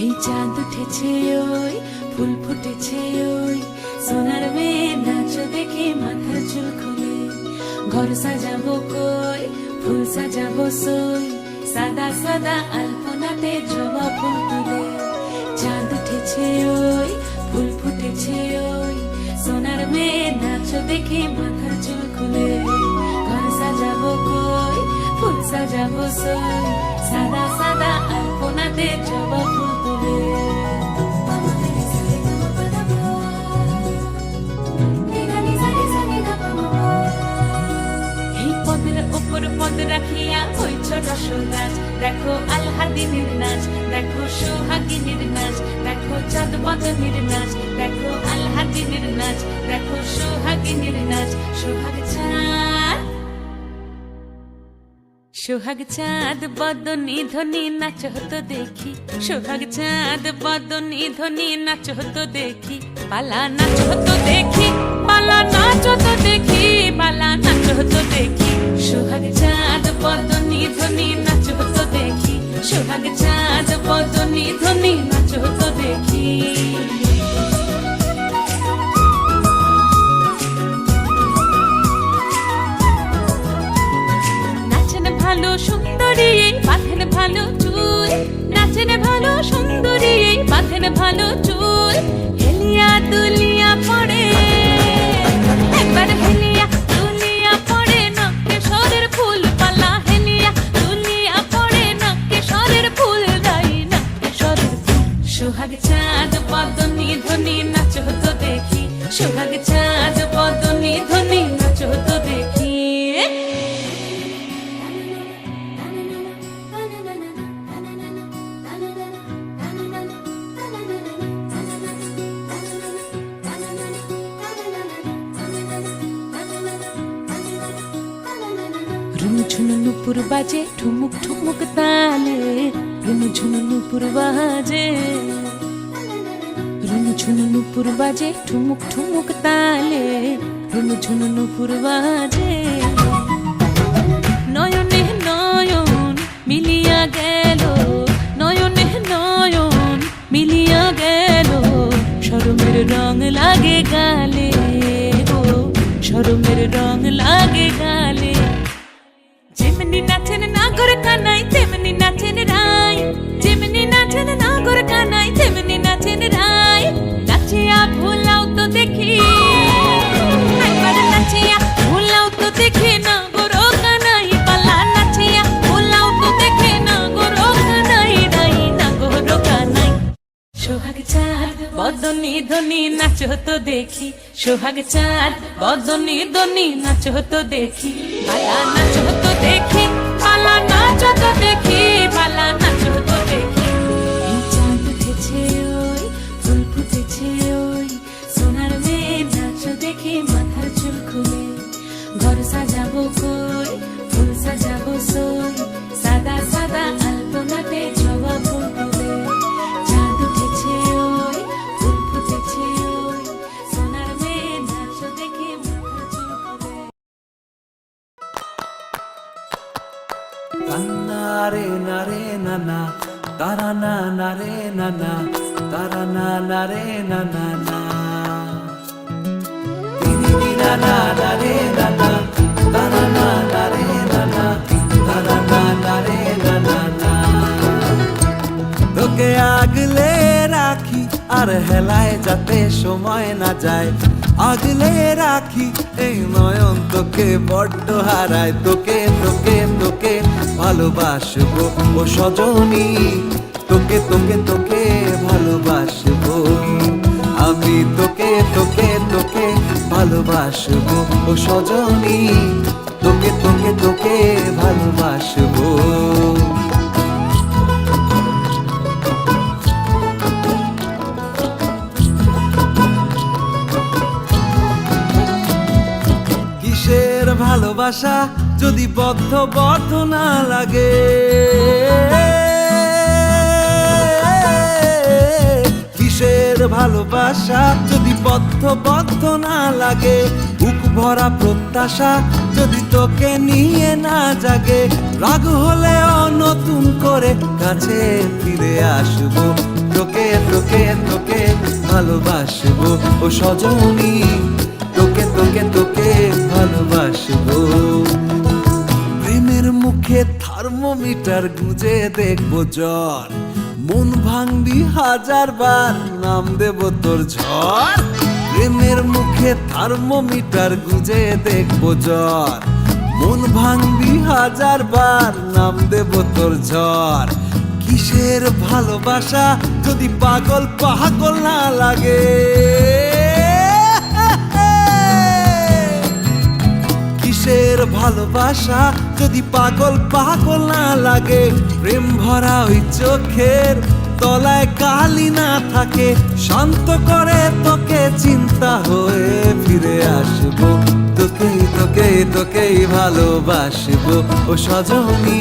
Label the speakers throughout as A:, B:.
A: এই চাঁদ উঠেছে ওই ফুল ফুটেছে ওই সোনার মেয়ে নাচ দেখে মাথার চুল খুলে ঘর সাজাবো কই ফুল সাজাবো সই সাদা সাদা আলপনাতে জবা ফুল তুলে চাঁদ উঠেছে ওই ফুল ফুটেছে ওই সোনার মেয়ে নাচ দেখে মাথার চুল খুলে ঘর সাজাবো কই ফুল সাজাবো সই সাদা সাদা আলপনাতে জবা ফুল তুলে এই পদের উপর পদ রাখিয়া হইছ রসরাজ দেখো আলহাদিনীর নাচ দেখো সোহাগিনীর নাচ দেখো চাঁদ বদনীর নাচ দেখো আলহাদিনীর নাচ দেখো সোহাগিনীর নাচ সোহাগ চাঁদ বদনী ধ্বনি নাচ হতো দেখি সোহাগ চাঁদ বদনী ধ্বনি নাচ হতো দেখি পালা নাচ হতো দেখি পালা নাচ হতো দেখি পালা নাচ হতো দেখি সোহাগ চাঁদ বদনী ধ্বনি নাচ হতো দেখি সোহাগ চাঁদ বদনী ধ্বনি নাচ হতো দেখি ভালো সুন্দরী বাঁধেন ভালো চুল নাচেন ভালো সুন্দরী বাঁধেন ভালো চুল হেলিয়া দুলিয়া পড়ে একবার হেলিয়া দুলিয়া পড়ে নকে সরের ফুল পালা হেলিয়া দুলিয়া পড়ে নকে সরের ফুল দাই নকে সরের ফুল সোহাগ চাঁদ বদনী ধ্বনি নাচ হতো দেখি সোহাগ চাঁদ বদনী ধ্বনি নাচ হতো দেখি ঝুনু নুপুর বাজে ঠুমুক ঠুমুক তালে রুনু ঝুনু নুপুর বাজে রুনু ঝুনু নুপুর বাজে ঠুমুক ঠুমুক তালে রুনু ঝুনু নুপুর বাজে নয়নে নয়ন মিলিয়া গেল নয়নে নয়ন মিলিয়া গেল শরমের রং লাগে গালে গো শরমের রং লাগে গালে যেমনি নাচেন নাগর কানাই তেমনি নাচেন রাই যেমনি নাচেন নাগর কানাই তেমনি নাচেন রাই নাচিয়া ভুলাও তো দেখি একবার নাচিয়া ভুলাও তো দেখি নাগর কানাই পালা নাচিয়া ভুলাও তো দেখি নাগর কানাই রাই নাগর কানাই সোহাগ চাঁদ বদনী ধ্বনি নাচ হতো দেখি সোহাগ চাঁদ বদনী ধ্বনি নাচ হতো দেখি পালা নাচ হতো দেখি পালা নাচ হতো দেখি পালা নাচ হতো দেখি এই চাঁদ উঠেছে ওই ফুল ফুটেছে ওই সোনার মেয়ে নাচ দেখি মাথার চুল খুলে ঘর সাজাবো কই ফুল সাজাবো সই সাদা সাদা আলপনাতে জবা ফুল তুলে চাঁদ উঠেছে ওই ফুল ফুটেছে ওই সোনার মেয়ে নাচ দেখি মাথার চুল খুলে
B: নারে নারে নানা তারা না নারে নানা তারা না নারে নানা না দিদি নানা নারে নানা তারা না নারে নানা তারা না নারে নানা না তোকে আগলে রাখি আর হেলায় যাতে সময় না যায় আগলে রাখি এই নয়ন তোকে বড্ড হারায় তোকে তোকে তোকে ভালোবাসবো ও সজনী তোকে তোকে তোকে ভালোবাসবো আমি তোকে তোকে তোকে ভালোবাসবো ও সজনী তোকে তোকে তোকে ভালোবাসবো ভালোবাসা যদি বদ্ধ না লাগে কিসের ভালোবাসা যদি বদ্ধ না লাগে বুক ভরা প্রত্যাশা যদি তোকে নিয়ে না জাগে রাগ হলেও নতুন করে কাছে ফিরে আসবো তোকে তোকে তোকে ভালোবাসবো ও সজনী, তোকে তোকে তোকে ভালোবাসবো। প্রেমের মুখে থার্মোমিটার গুঁজে দেখবো জ্বর, মন ভাঙবি হাজার বার নাম দেব তোর ঝড়। প্রেমের মুখে থার্মোমিটার গুঁজে দেখবো জ্বর, মন ভাঙবি হাজার বার নাম দেব তোর ঝড়। কিসের ভালোবাসা যদি পাগল পাগল না লাগে, কিসের ভালোবাসা যদি পাগল পাগল না লাগে। প্রেম ভরা ওই চোখের তলায় কালি না থাকে, শান্ত করে তোকে চিন্তা হয়ে ফিরে আসবো। তোকেই তোকেই তোকেই ভালোবাসবো ও সজনী,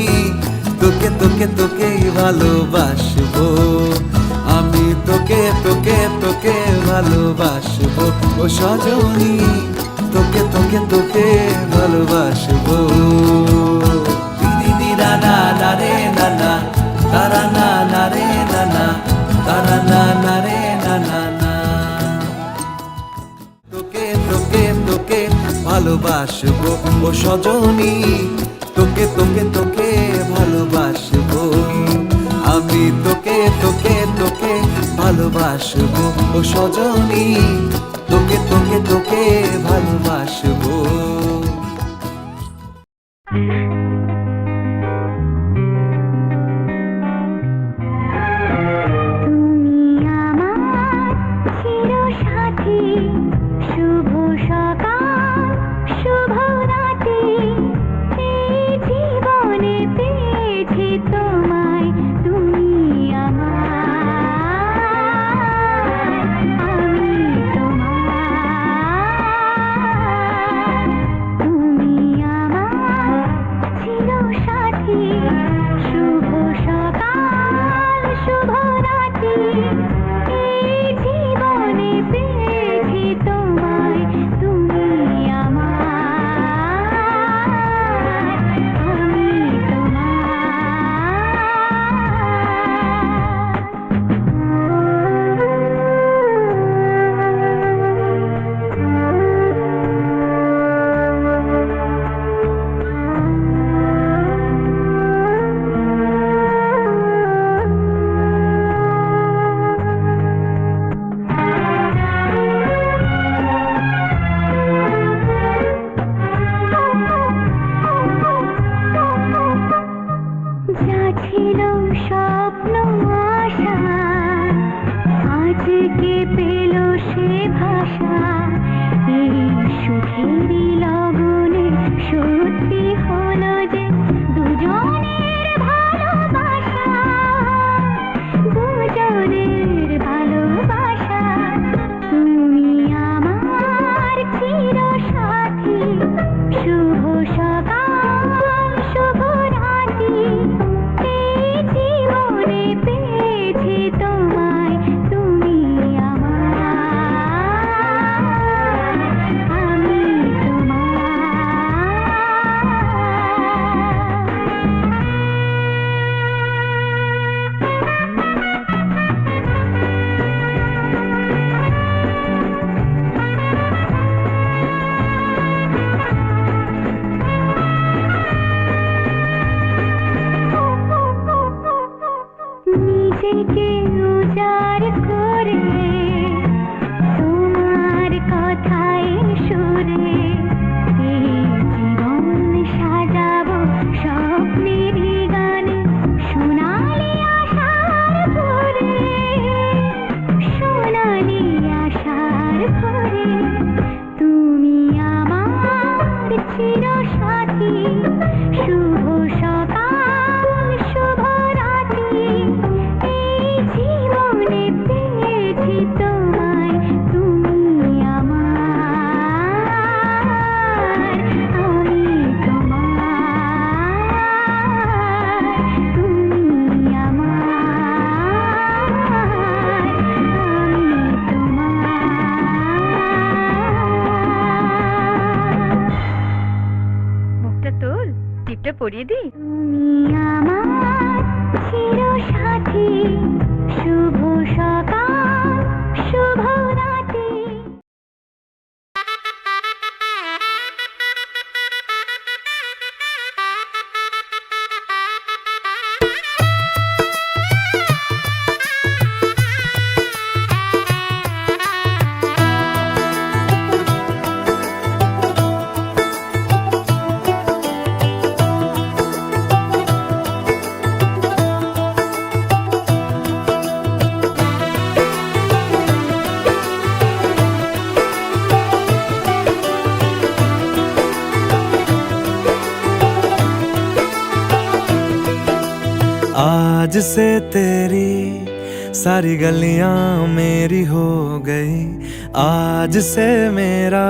B: তোকে তোকে তোকেই ভালোবাসবো আমি, তোকে তোকে তোকে ভালোবাসবো ও সজনী, তোকে তোকে তোকে ভালোবাসবো। দিদি না না না রে না না, তারা না না রে না না, তারা না না রে না না না। তোকে তোকে তোকে ভালোবাসবো ও সজনী, তোকে তোকে তোকে ভালোবাসবো আমি, তোকে তোকে তোকে ভালোবাসবো ও সজনী, তোকে তোকে তোকে ভালোবাসবো।
C: পরিয়ে দিই। তুমি আমার চির সাথী, শুভ आज से तेरी सारी गलियां मेरी हो गई, आज से मेरा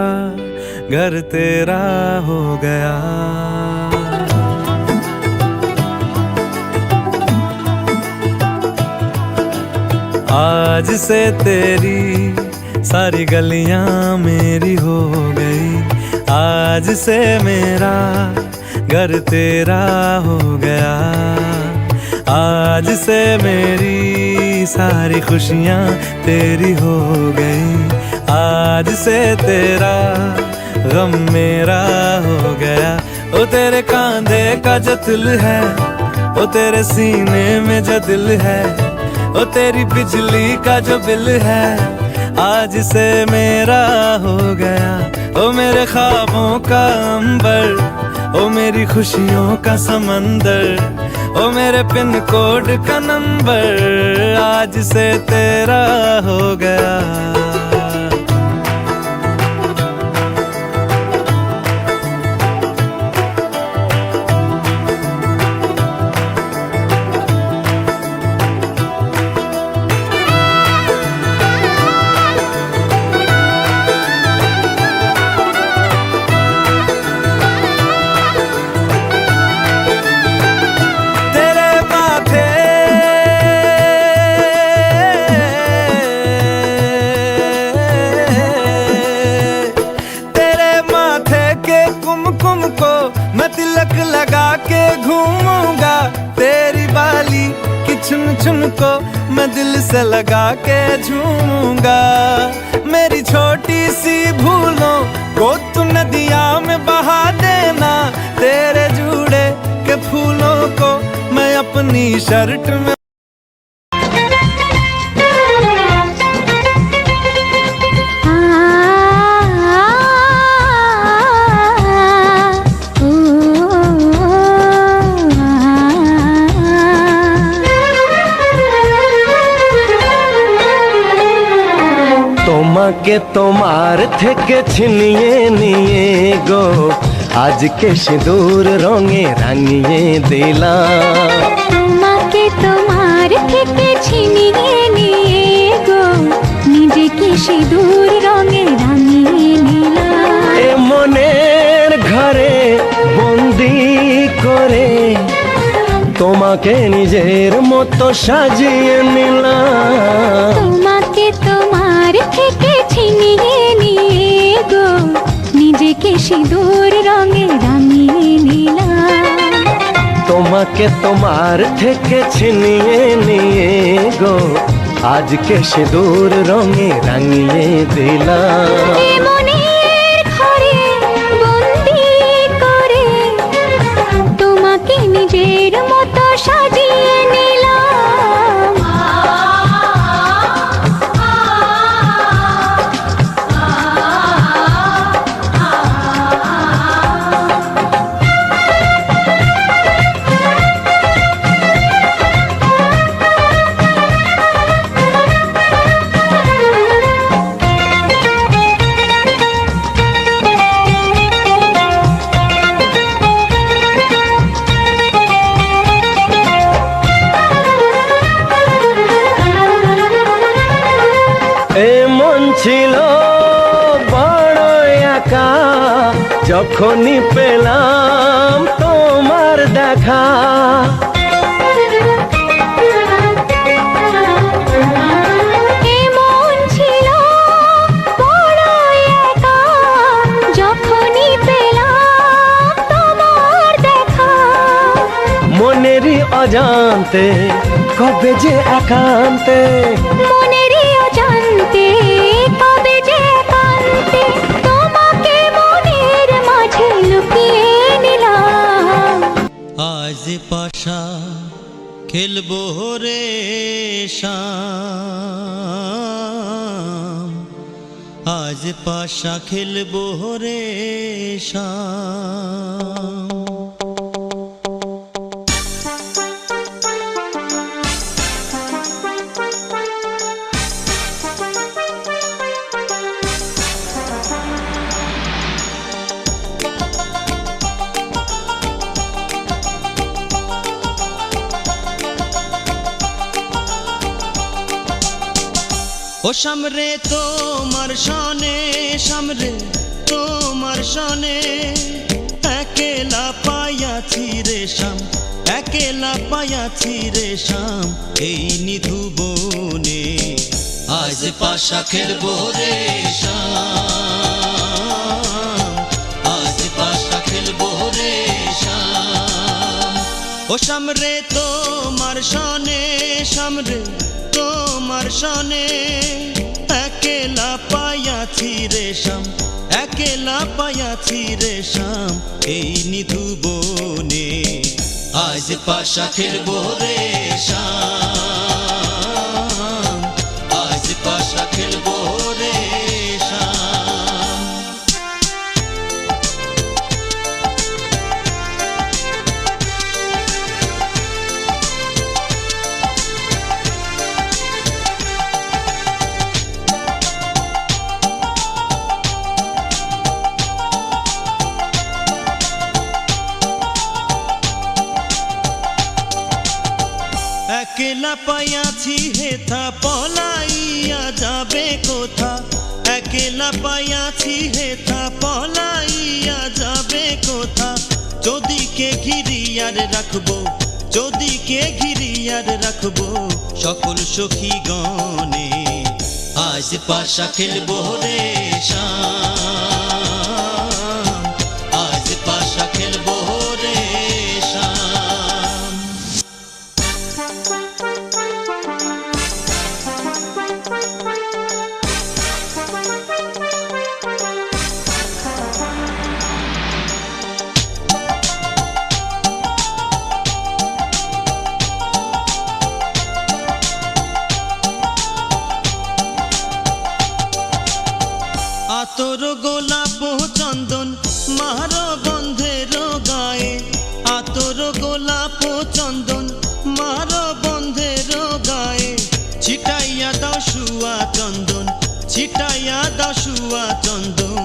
C: घर तेरा हो गया। आज से तेरी सारी गलियां मेरी हो गई, आज से मेरा घर तेरा हो गया। आज से मेरी सारी खुशियां तेरी हो गई, आज से तेरा गम मेरा हो गया। ओ तेरे कांधे का जो दिल है, ओ तेरे सीने में जो दिल है, ओ तेरी बिजली का जो बिल है, आज से मेरा हो गया। ओ मेरे ख्वाबों का अंबर, ओ मेरी खुशियों का समंदर, ओ मेरे पिन कोड का नंबर, आज से तेरा हो गया। मैं तिलक लगा के घूमूंगा, तेरी बाली की चुन चुन को मैं दिल से लगा के झूमूंगा। मेरी छोटी सी भूलों को तू नदिया में बहा देना, तेरे जूड़े के फूलों को मैं अपनी शर्ट में।
D: তোমাকে তোমার থেকে ছিনিয়ে নিয়ে গো, আজকে সিঁদুর রঙে রাঙিয়ে দিলাম।
E: তোমাকে তোমার থেকে ছিনিয়ে নিয়ে গো, নিজেকে সিঁদুর রঙে রাঙিয়ে নিলাম।
D: এ মনের ঘরে বন্দি করে তোমাকে নিজের মতো সাজিয়ে নিলাম।
E: তোমাকে তোমার থেকে ছিনিয়ে নিয়ে গো, নিজেকে সিঁদুর রঙে রাঙিয়ে নিলাম।
D: তোমাকে তোমার থেকে ছিনিয়ে নিয়ে গো, আজকে সিঁদুর রঙে রাঙিয়ে দিলাম।
E: এ মনের ঘরে বন্দি করে তোমাকে নিজের মতো সাজিয়ে নিলাম।
D: ছিল বড় একা, যখনই পেলাম তোমার দেখা।
E: এমন ছিল বড় একা, যখনই পেলাম তোমার দেখা।
D: মনেরই অজান্তে কবে যে একান্তে,
E: মনেরই অজান্তে কবে যে একান্তে, তোমাকে মনের মাঝে লুকিয়ে নিলাম।
F: আজ পাশা খেলবো রে শাম, আজ পাশা খেলবো রে শাম। ও সামরে তোমার সনে, সামরে তোমার সনে, একেলা পাইয়াছি রে শাম, একেলা পাইয়াছি রে শাম, এই নিধু বনে আজ পাশা খেলবো রে শাম, আজ পাশা খেলবো রে শাম। ও সামরে তোমার সনে, সামরে তোমার সনে, একেলা পাইয়াছি রে শাম, একেলা পাইয়াছি রে শাম, এই নিধু বনে আজ পাশা খেলবো রে শাম, আজ পাশা খেলবো রে শাম। একেলা পাইয়াছি হেথা পলাইয়া যাবে কোথা, একেলা পাইয়াছি হেথা পলাইয়া যাবে কোথা, যদিকে ঘিরিয়ার রাখবো, যদিকে ঘিরিয়ার রাখবো সকল সখী গণে আজ পাশা খেলবো রে শাম, আজ পাশা খেলবো রে শাম। আতর গোলাপ চন্দন মার বন্ধের গায়ে, আতর গোলাপ চন্দন মার বন্ধের গায়ে, ছিটাইয়া দাও শুয়া চন্দন, ছিটাইয়া দাও শুয়া চন্দন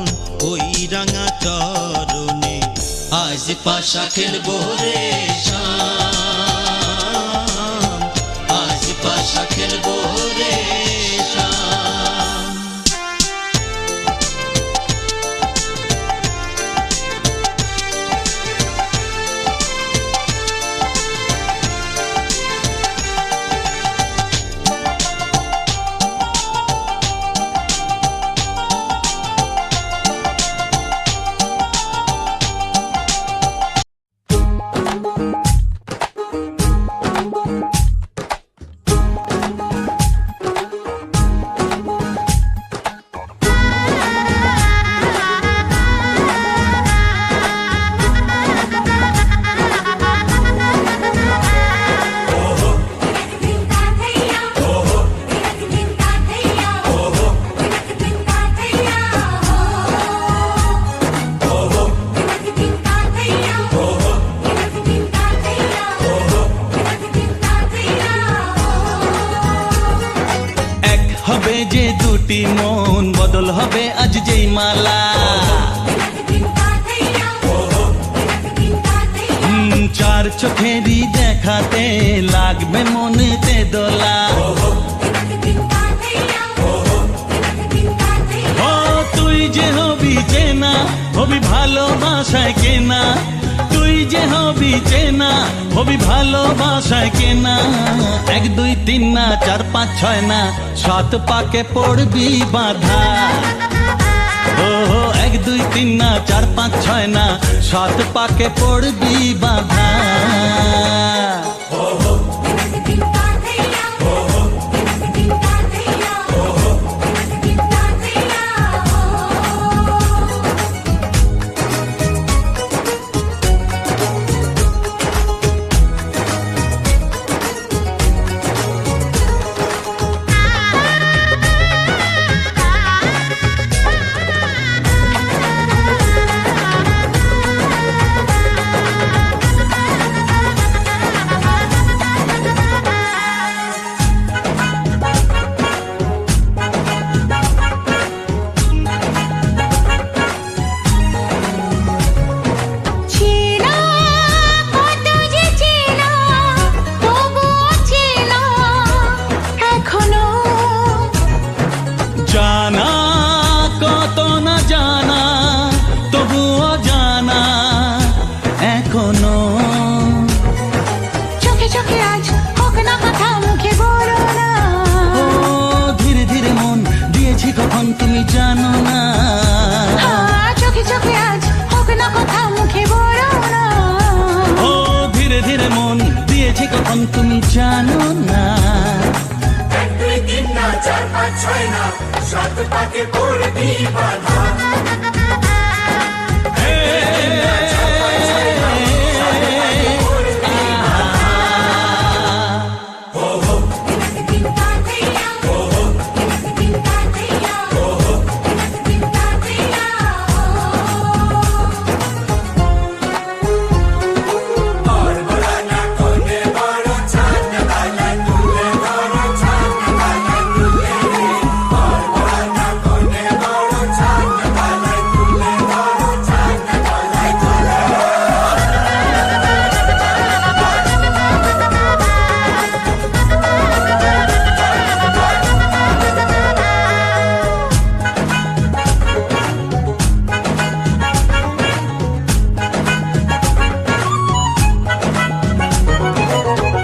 F: ওই রাঙা চরণে আজ পাশা খেলবো রে শাম, আজ পাশা খেলবো রে শাম।
G: হবে যে দুটি মন বদল হবে আজ যেই মালা, চার চোখেরই দেখাতে লাগবে মনেতে দোলা। ও তুই যে হবি চেনা, হবি ভালোবাসায় কেনা, তুই যে হবি চেনা, হবি ভালোবাসায় কেনা। 1 2 3 না 4 5 6 না 7 পাকে পড়বি বাধা। ও 1 2 3 না 4 5 6 না 7 পাকে পড়বি বাধা। জানো না।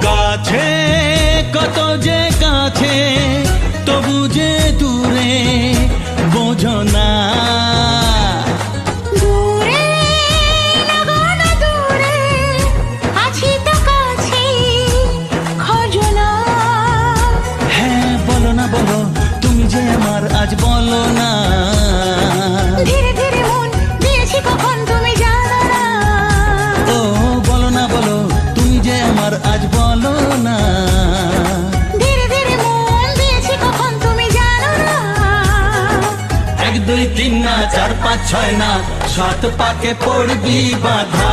G: কাছে কত যে কাছে, তবু যে দূরে বোঝো না।
E: দূরে লাগানো দূরে আছি তো কাছে খোঁজো না।
G: হ্যাঁ বলো না বলো, তুমি যে আমার আজ বলো না।
E: ধীরে ধীরে মন দিয়েছি কখন তুমি জানো না।
G: ও বলো না বলো, তুমি যে আমার আজ বলো না।
E: ধীরে ধীরে মন দিয়েছি কখন তুমি জানো না।
G: 1 2 3 না 4 5 6 না, 7 পাকে পড়বি বাধা।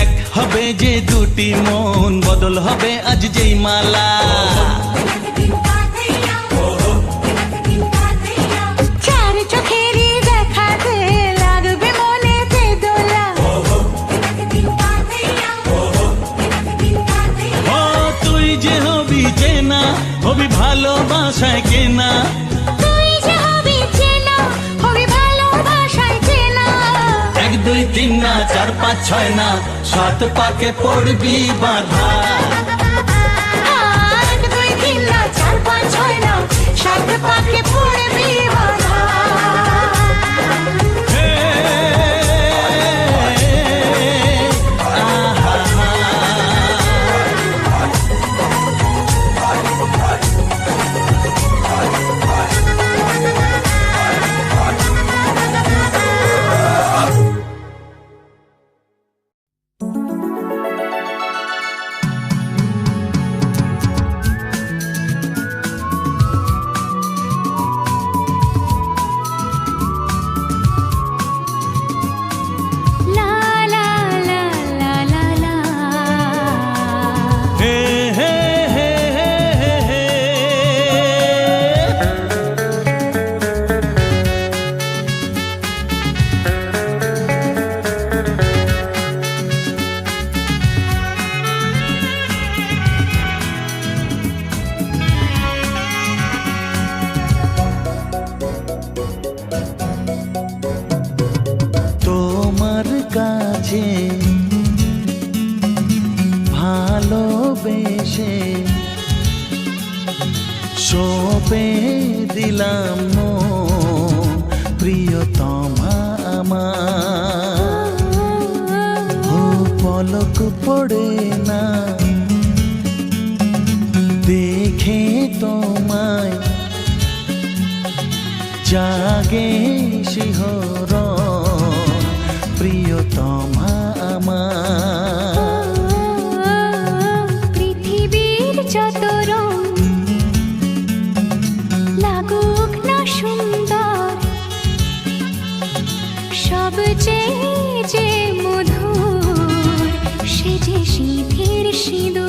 G: এক হবে যে দুটি মন, বদল হবে আজ যেই মালা।
E: চার চোখেরই দেখাতে লাগবে মনেতে দোলা।
G: ও তুই যে হবি চেনা, হবি ভালোবাসায় কেনা।
E: তুই যে হবি চেনা, হবি ভালোবাসায় চেনা।
G: 1 2 3 না 4 5 6 না, 7 পাকে পড়বি বাধা।
E: 1 2 3 না 4 5 6 না, 7 পাকে পড়বি বাধা।
G: হে, আহা,
E: লা লা লা লা লা লা।
G: হে, হে, হে, হে, হে, হে। তোমার কাছে ভালোবেসে সঁপে দিলাম মন, প্রিয়তমা আমার। ও পলক পড়ে না দেখে তোমায়, জাগে শিহরণ, প্রিয়তমা আমার।
E: পৃথিবীর যত রং লাগুক না সুন্দর, সবচেয়ে যে মধুর সে যে সিঁথির সিঁদুর।